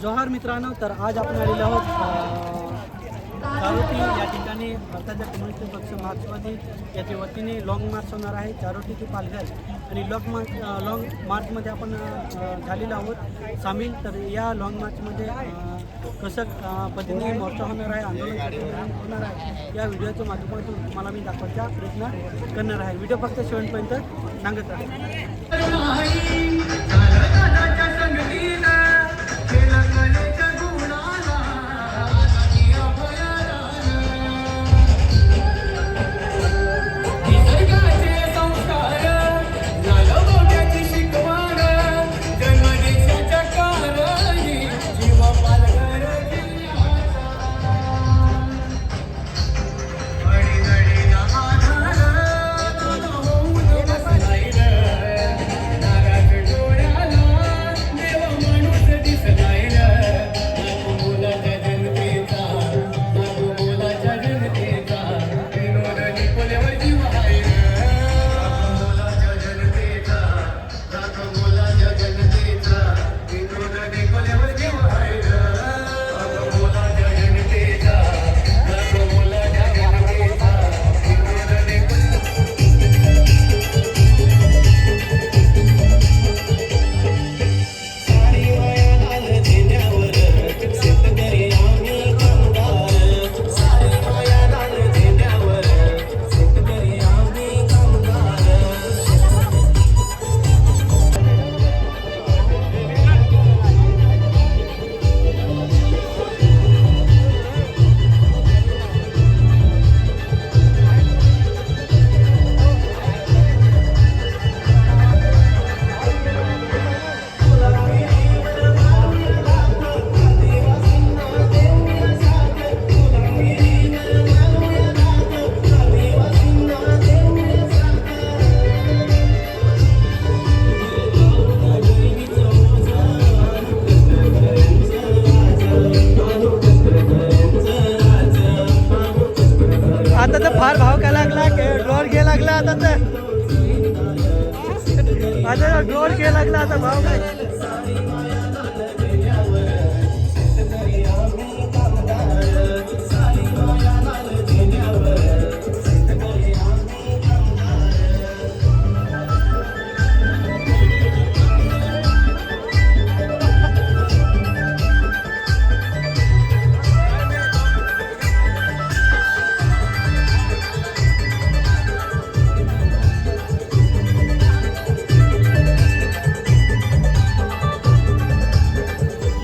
जोहार मित्रांनो, तर आज आपण आलेलो आहोत चारोटी या ठिकाणी भारताच्या कम्युनिस्ट पक्ष मार्क्सवादी याच्या वतीने लाँग मार्च होणार आहे चारोटी ते पालघर आणि लाँग मार्चमध्ये आपण झालेलो आहोत सामील. तर या लाँग मार्चमध्ये कसं पद्धतीने मोर्चा होणार आहे, आंदोलन होणार आहे, या व्हिडिओच्या माध्यमातून तुम्हाला मी दाखवायचा प्रयत्न करणार आहे. व्हिडिओ फक्त शेवटपर्यंत सांगत राहा. आता तर फार भाव काय लागला, ड्रोन घे लागला आता तर ड्रोन घे लागला आता भाव काय.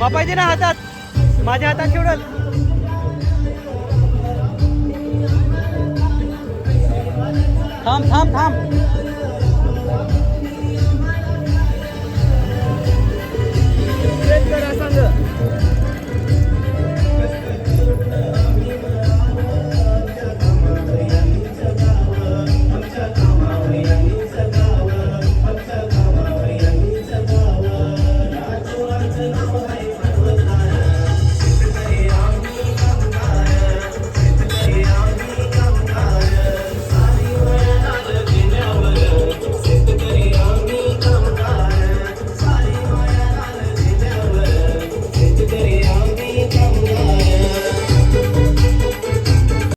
बापायचे ना हातात, माझ्या हातात ठेवलं. थांब थांब थांब.